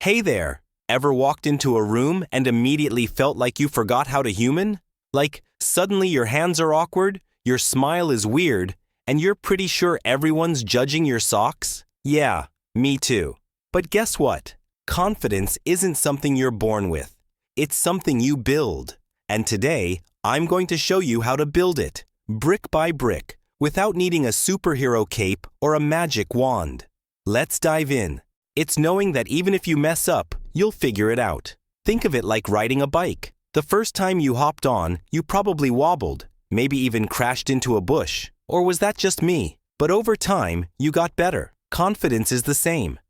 Hey there! Ever walked into a room and immediately felt like you forgot how to human? Like, suddenly your hands are awkward, your smile is weird, and you're pretty sure everyone's judging your socks? Yeah, me too. But guess what? Confidence isn't something you're born with. It's something you build. And today, I'm going to show you how to build it, brick by brick, without needing a superhero cape or a magic wand. Let's dive in. It's knowing that even if you mess up, you'll figure it out. Think of it like riding a bike. The first time you hopped on, you probably wobbled, maybe even crashed into a bush. Or was that just me? But over time, you got better. Confidence is the same.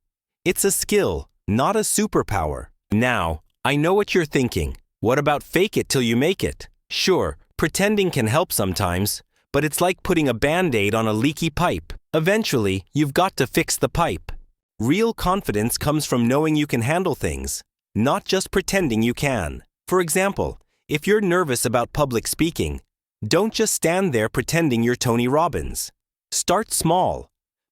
It's a skill, not a superpower. Now, I know what you're thinking. What about fake it till you make it? Sure, pretending can help sometimes, but it's like putting a Band-Aid on a leaky pipe. Eventually, you've got to fix the pipe. Real confidence comes from knowing you can handle things, not just pretending you can. For example, if you're nervous about public speaking, don't just stand there pretending you're Tony Robbins. Start small.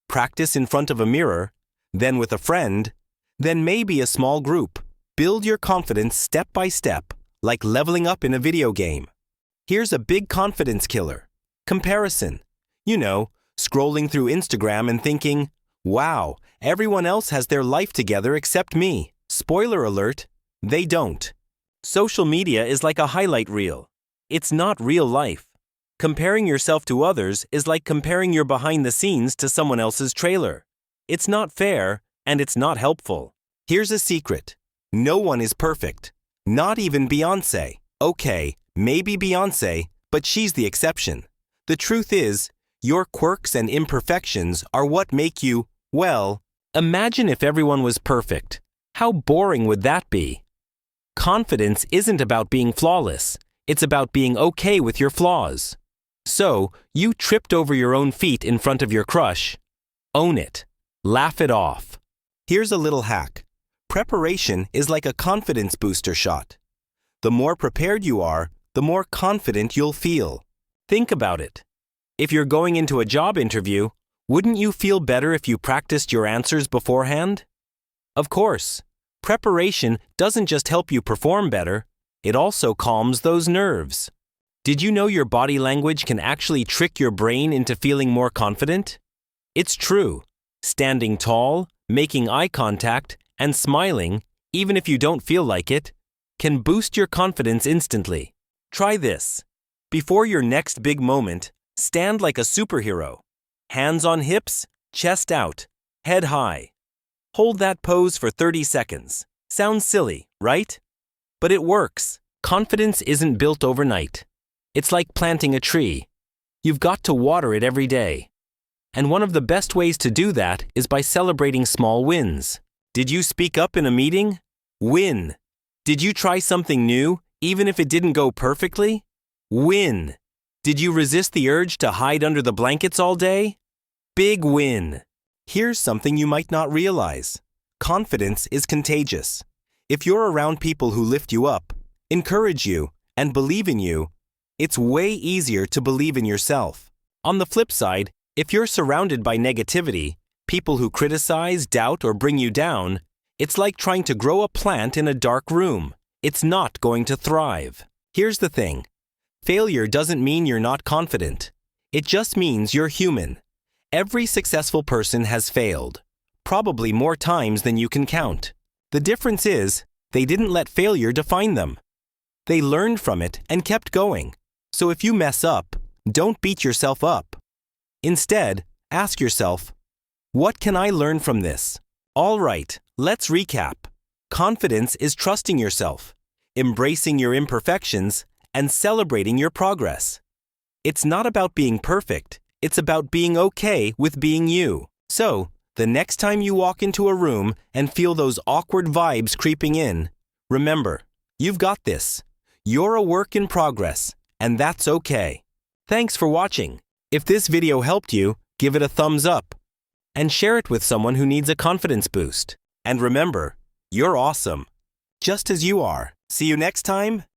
Practice in front of a mirror, then with a friend, then maybe a small group. Build your confidence step by step, like leveling up in a video game. Here's a big confidence killer. Comparison. You know, scrolling through Instagram and thinking, wow, everyone else has their life together except me. Spoiler alert, they don't. Social media is like a highlight reel. It's not real life. Comparing yourself to others is like comparing your behind the scenes to someone else's trailer. It's not fair, and it's not helpful. Here's a secret. No one is perfect. Not even Beyoncé. Okay, maybe Beyoncé, but she's the exception. The truth is, your quirks and imperfections are what make you, well, imagine if everyone was perfect. How boring would that be? Confidence isn't about being flawless. It's about being okay with your flaws. So, you tripped over your own feet in front of your crush. Own it. Laugh it off. Here's a little hack. Preparation is like a confidence booster shot. The more prepared you are, the more confident you'll feel. Think about it. If you're going into a job interview, wouldn't you feel better if you practiced your answers beforehand? Of course. Preparation doesn't just help you perform better, it also calms those nerves. Did you know your body language can actually trick your brain into feeling more confident? It's true. Standing tall, making eye contact, and smiling, even if you don't feel like it, can boost your confidence instantly. Try this. Before your next big moment, stand like a superhero. Hands on hips, chest out, head high. Hold that pose for 30 seconds. Sounds silly, right? But it works. Confidence isn't built overnight. It's like planting a tree. You've got to water it every day. And one of the best ways to do that is by celebrating small wins. Did you speak up in a meeting? Win. Did you try something new, even if it didn't go perfectly? Win. Did you resist the urge to hide under the blankets all day? Big win. Here's something you might not realize. Confidence is contagious. If you're around people who lift you up, encourage you, and believe in you, it's way easier to believe in yourself. On the flip side, if you're surrounded by negativity, people who criticize, doubt, or bring you down, it's like trying to grow a plant in a dark room. It's not going to thrive. Here's the thing. Failure doesn't mean you're not confident. It just means you're human. Every successful person has failed, probably more times than you can count. The difference is, they didn't let failure define them. They learned from it and kept going. So if you mess up, don't beat yourself up. Instead, ask yourself, what can I learn from this? All right, let's recap. Confidence is trusting yourself, embracing your imperfections, and celebrating your progress. It's not about being perfect. It's about being okay with being you. So, the next time you walk into a room and feel those awkward vibes creeping in, remember, you've got this. You're a work in progress, and that's okay. Thanks for watching. If this video helped you, give it a thumbs up and share it with someone who needs a confidence boost. And remember, you're awesome, just as you are. See you next time.